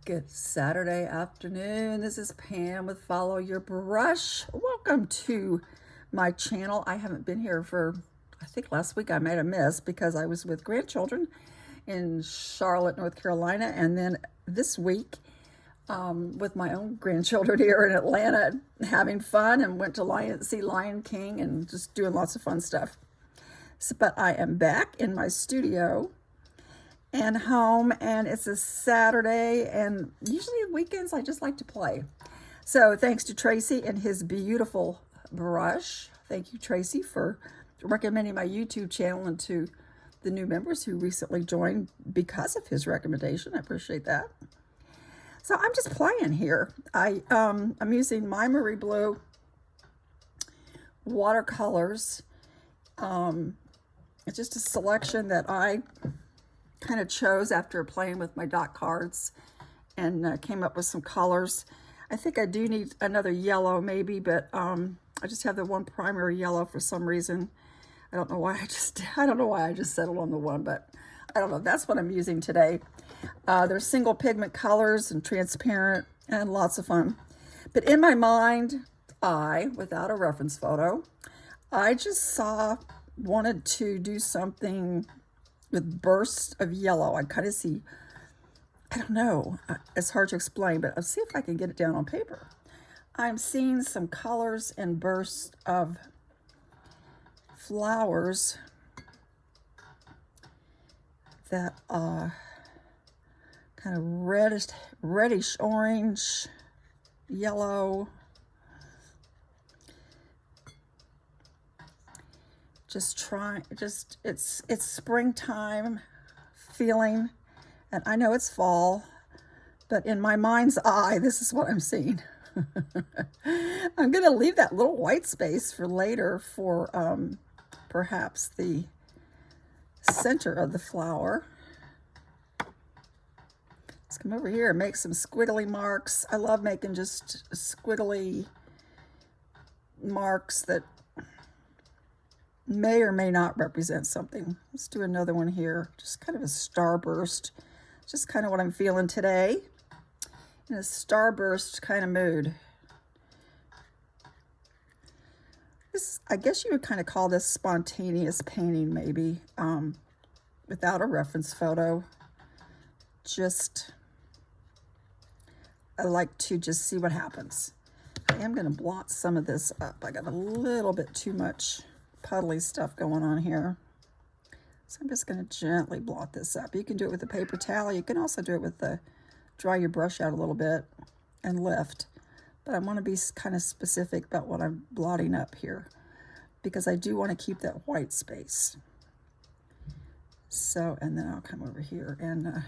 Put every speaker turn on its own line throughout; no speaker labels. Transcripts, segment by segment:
Good Saturday afternoon. This is Pam with Follow Your Brush. Welcome to my channel. I haven't been here for, I think last week I made a miss because I was with grandchildren in Charlotte, North Carolina, and then this week with my own grandchildren here in Atlanta, having fun, and went to see Lion King and just doing lots of fun stuff. But I am back in my studio and home, and it's a Saturday, and usually weekends I just like to play. So thanks to Tracy and his beautiful brush. Thank you, Tracy, for recommending my YouTube channel and to the new members who recently joined because of his recommendation. I appreciate that. So I'm just playing here. I'm using my Marie Blue watercolors. It's just a selection that I kind of chose after playing with my dot cards, and came up with some colors. I think I do need another yellow maybe, but I just have the one primary yellow for some reason. I don't know why I just settled on the one, but I don't know. That's what I'm using today. They're single pigment colors and transparent and lots of fun. But in my mind, without a reference photo, I just wanted to do something with bursts of yellow. I kind of see, I don't know, it's hard to explain, but I'll see if I can get it down on paper. I'm seeing some colors and bursts of flowers that are kind of reddish orange, yellow. It's springtime feeling, and I know it's fall, but in my mind's eye, this is what I'm seeing. I'm going to leave that little white space for later for perhaps the center of the flower. Let's come over here and make some squiggly marks. I love making just squiggly marks that may or may not represent something. Let's do another one here. Just kind of a starburst. Just kind of what I'm feeling today. In a starburst kind of mood. I guess you would kind of call this spontaneous painting maybe, without a reference photo. I like to just see what happens. I am going to blot some of this up. I got a little bit too much puddly stuff going on here. So I'm just going to gently blot this up. You can do it with a paper towel. You can also do it with dry your brush out a little bit and lift. But I want to be kind of specific about what I'm blotting up here, because I do want to keep that white space. So, and then I'll come over here and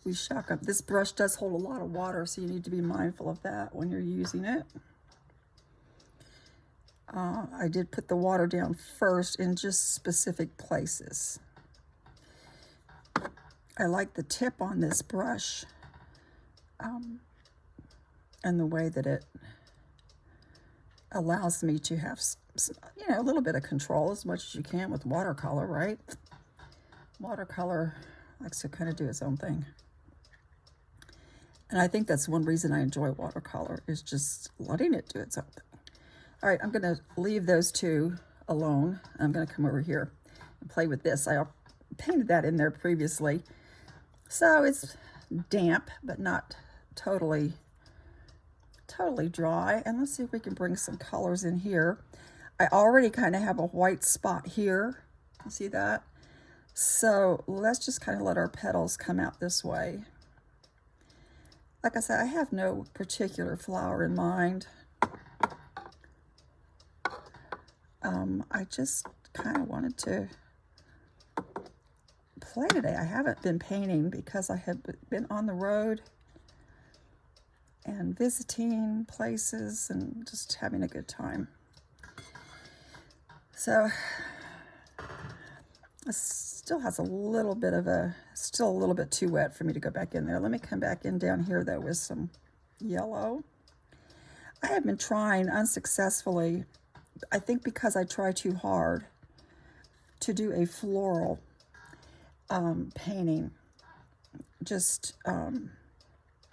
we shock up. This brush does hold a lot of water, so you need to be mindful of that when you're using it. I did put the water down first in just specific places. I like the tip on this brush and the way that it allows me to have a little bit of control, as much as you can with watercolor, right? Watercolor likes to kind of do its own thing. And I think that's one reason I enjoy watercolor, is just letting it do its own thing. All right, I'm going to leave those two alone. I'm going to come over here and play with this. I painted that in there previously. So it's damp, but not totally dry. And let's see if we can bring some colors in here. I already kind of have a white spot here. You see that? So let's just kind of let our petals come out this way. Like I said, I have no particular flower in mind. I just kind of wanted to play today. I haven't been painting because I have been on the road and visiting places and just having a good time. So it still has still a little bit too wet for me to go back in there. Let me come back in down here though with some yellow. I have been trying unsuccessfully, I think because I try too hard, to do a floral painting. Just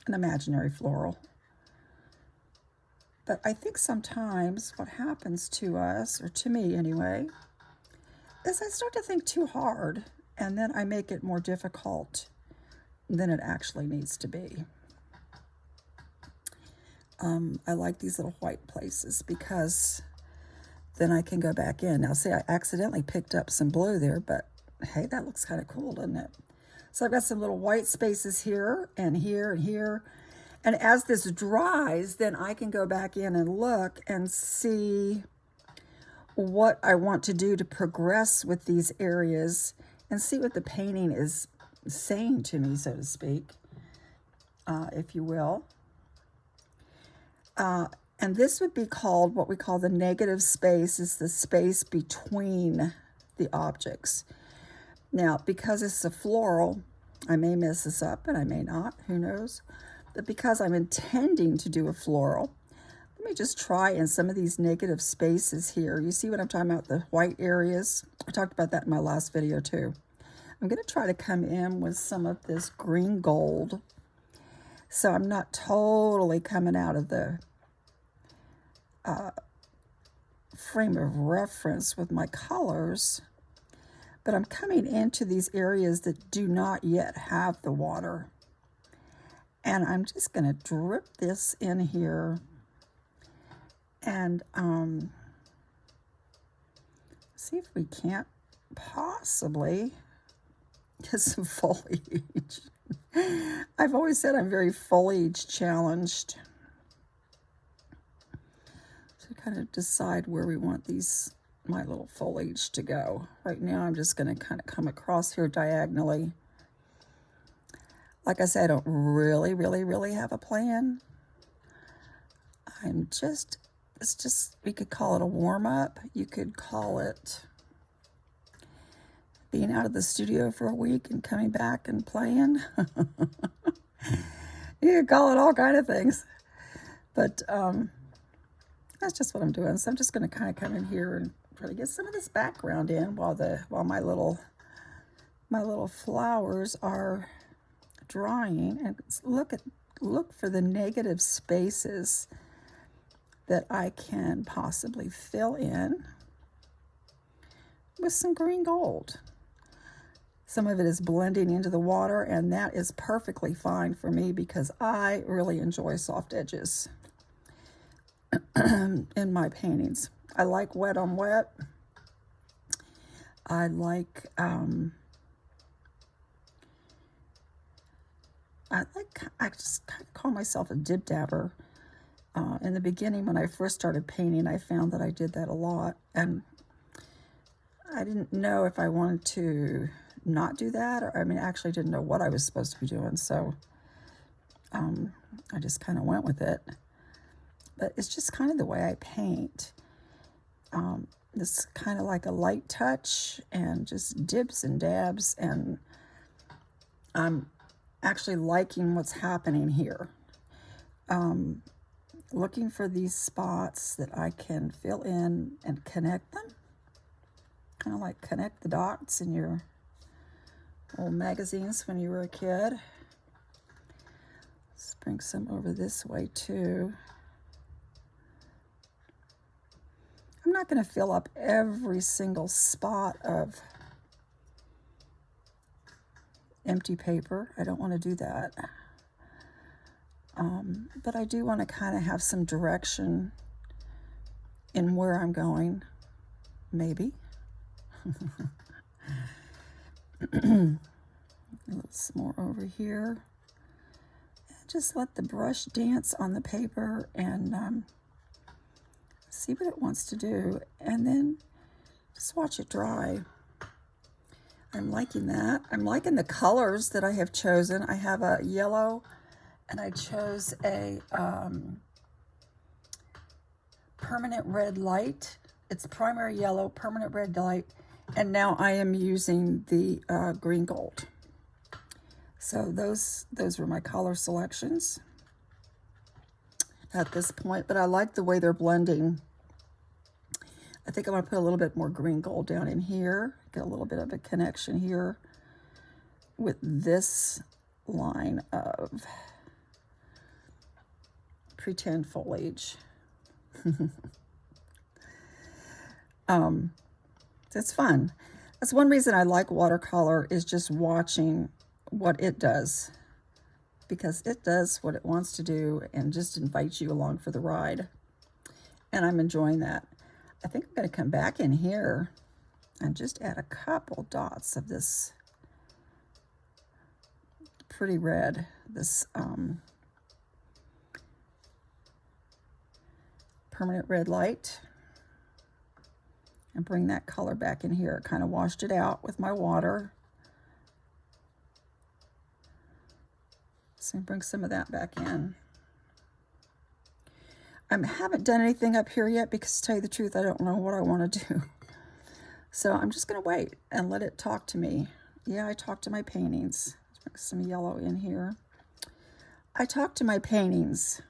an imaginary floral. But I think sometimes what happens to us, or to me anyway, is I start to think too hard, and then I make it more difficult than it actually needs to be. I like these little white places because then I can go back in. Now, see, I accidentally picked up some blue there, but hey, that looks kind of cool, doesn't it? So I've got some little white spaces here and here and here. And as this dries, then I can go back in and look and see what I want to do to progress with these areas and see what the painting is saying to me, so to speak, if you will. And this would be called, what we call the negative space, is the space between the objects. Now, because it's a floral, I may mess this up and I may not, who knows? But because I'm intending to do a floral, let me just try in some of these negative spaces here. You see what I'm talking about, the white areas? I talked about that in my last video too. I'm going to try to come in with some of this green gold, so I'm not totally coming out of the frame of reference with my colors, but I'm coming into these areas that do not yet have the water. And I'm just going to drip this in here and see if we can't possibly get some foliage. I've always said I'm very foliage challenged. So kind of decide where we want my little foliage to go. Right now I'm just going to kind of come across here diagonally. Like I said, I don't really have a plan. It's just, we could call it a warm-up. You could call it being out of the studio for a week and coming back and playing. You could call it all kind of things. But that's just what I'm doing. So I'm just going to kind of come in here and try to get some of this background in while my little flowers are drying, and look for the negative spaces that I can possibly fill in with some green gold. Some of it is blending into the water, and that is perfectly fine for me because I really enjoy soft edges in my paintings. I like wet on wet. I just kind of call myself a dib-dabber. In the beginning, when I first started painting, I found that I did that a lot, and I didn't know if I wanted to not do that, or I actually didn't know what I was supposed to be doing, so I just kind of went with it. But it's just kind of the way I paint. This is kind of like a light touch and just dips and dabs, and I'm actually liking what's happening here. Looking for these spots that I can fill in and connect them. Kind of like connect the dots in your old magazines when you were a kid. Let's bring some over this way too. I'm not going to fill up every single spot of empty paper. I don't want to do that. But I do want to kind of have some direction in where I'm going, maybe. A little more over here. Just let the brush dance on the paper and see what it wants to do, and then just watch it dry. I'm liking that. I'm liking the colors that I have chosen. I have a yellow, and I chose a permanent red light. It's primary yellow, permanent red light, and now I am using the green gold. So those were my color selections at this point, but I like the way they're blending. I think I'm going to put a little bit more green gold down in here, get a little bit of a connection here with this line of pretend foliage. It's fun. That's one reason I like watercolor, is just watching what it does, because it does what it wants to do and just invites you along for the ride. And I'm enjoying that. I think I'm going to come back in here and just add a couple dots of this pretty red, this permanent red light, and bring that color back in here. Kind of washed it out with my water. So bring some of that back in. I haven't done anything up here yet because, to tell you the truth, I don't know what I want to do. So I'm just going to wait and let it talk to me. Yeah, I talk to my paintings. Let's bring some yellow in here. I talk to my paintings.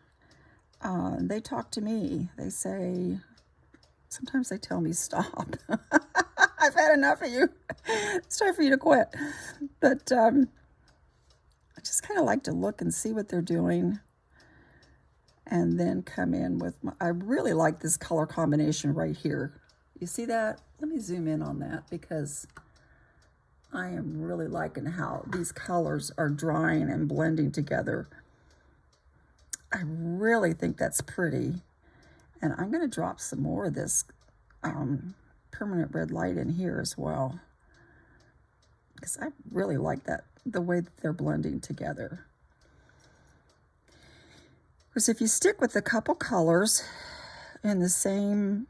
They talk to me. They say, sometimes they tell me stop. I've had enough of you. It's time for you to quit. But I just kind of like to look and see what they're doing, and then come in with my, I really like this color combination right here. You see that? Let me zoom in on that, because I am really liking how these colors are drying and blending together. I really think that's pretty. And I'm going to drop some more of this permanent red light in here as well, because I really like that, the way that they're blending together. Because if you stick with a couple colors in the same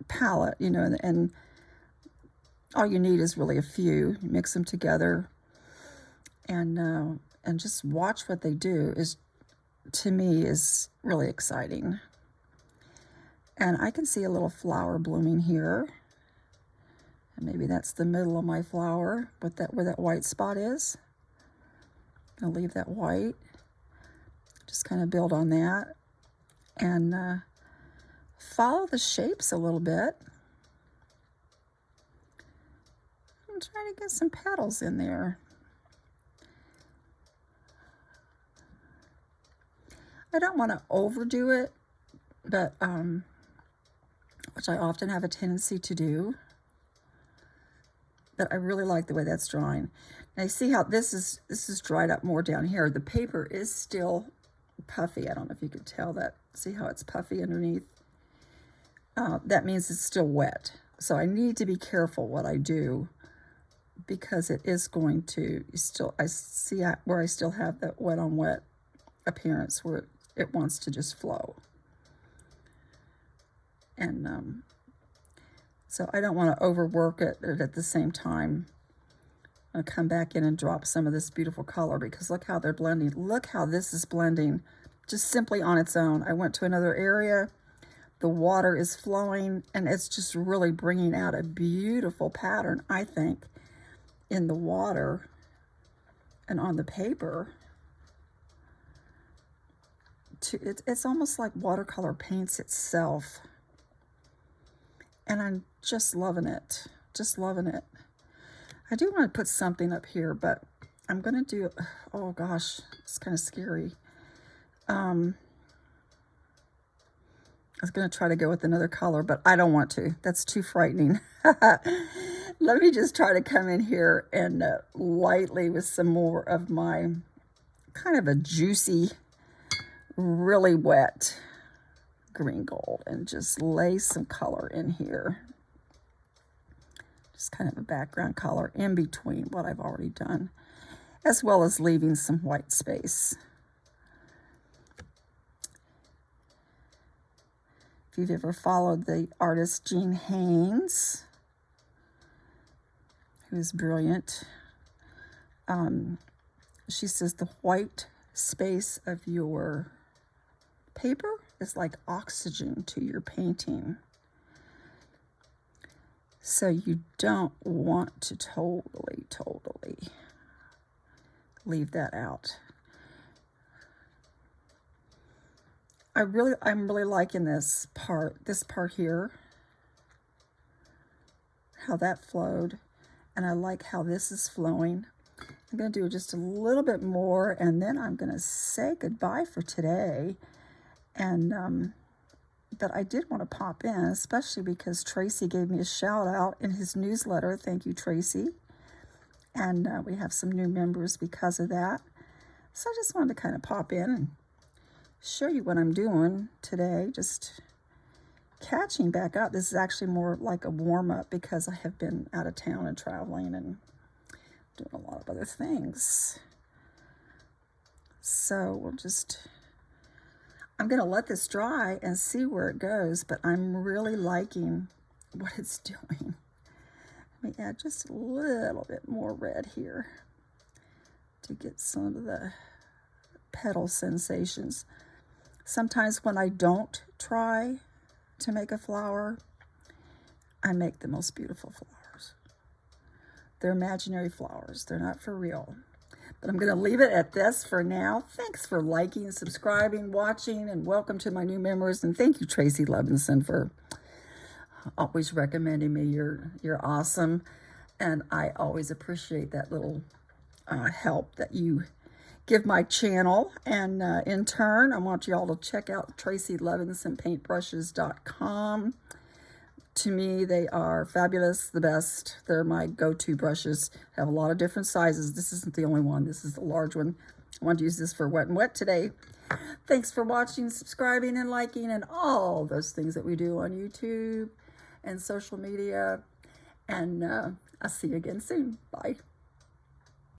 palette, you know, and all you need is really a few, you mix them together and just watch what they do, is, to me, is really exciting. And I can see a little flower blooming here. And maybe that's the middle of my flower, but that, where that white spot is. I'll leave that white. Just kind of build on that. And follow the shapes a little bit. I'm trying to get some petals in there. I don't want to overdo it, but which I often have a tendency to do. But I really like the way that's drawing. Now you see how this is dried up more down here. The paper is still puffy. I don't know if you can tell that. See how it's puffy underneath? That means it's still wet. So I need to be careful what I do, because it is going to still, I see where I still have that wet on wet appearance, where it wants to just flow. And so I don't want to overwork it, but at the same time, I'll come back in and drop some of this beautiful color, because look how they're blending. Look how this is blending just simply on its own. I went to another area. The water is flowing, and it's just really bringing out a beautiful pattern, I think, in the water and on the paper. It's almost like watercolor paints itself. And I'm just loving it. Just loving it. I do want to put something up here, but I'm going to do, oh gosh, it's kind of scary. I was going to try to go with another color, but I don't want to. That's too frightening. Let me just try to come in here and lightly with some more of my kind of a juicy, really wet green gold, and just lay some color in here. Just kind of a background color in between what I've already done, as well as leaving some white space. If you've ever followed the artist Jean Haynes, who's brilliant, she says the white space of your paper is like oxygen to your painting. So you don't want to totally leave that out. I'm really liking this part here, how that flowed, and I like how this is flowing. I'm going to do just a little bit more, and then I'm going to say goodbye for today. And but I did want to pop in, especially because Tracy gave me a shout out in his newsletter. Thank you, Tracy. And we have some new members because of that. So I just wanted to kind of pop in and show you what I'm doing today. Just catching back up. This is actually more like a warm-up because I have been out of town and traveling and doing a lot of other things. So I'm going to let this dry and see where it goes, but I'm really liking what it's doing. Let me add just a little bit more red here to get some of the petal sensations. Sometimes when I don't try to make a flower, I make the most beautiful flowers. They're imaginary flowers. They're not for real. But I'm going to leave it at this for now. Thanks for liking, subscribing, watching, and welcome to my new members. And thank you, Tracy Lebenzon, for always recommending me. You're awesome. And I always appreciate that little help that you give my channel. And in turn, I want you all to check out paintbrushes.com. To me, they are fabulous, the best. They're my go-to brushes. Have a lot of different sizes. This isn't the only one. This is the large one. I want to use this for wet and wet today. Thanks for watching, subscribing, and liking, and all those things that we do on YouTube and social media. And I'll see you again soon. Bye.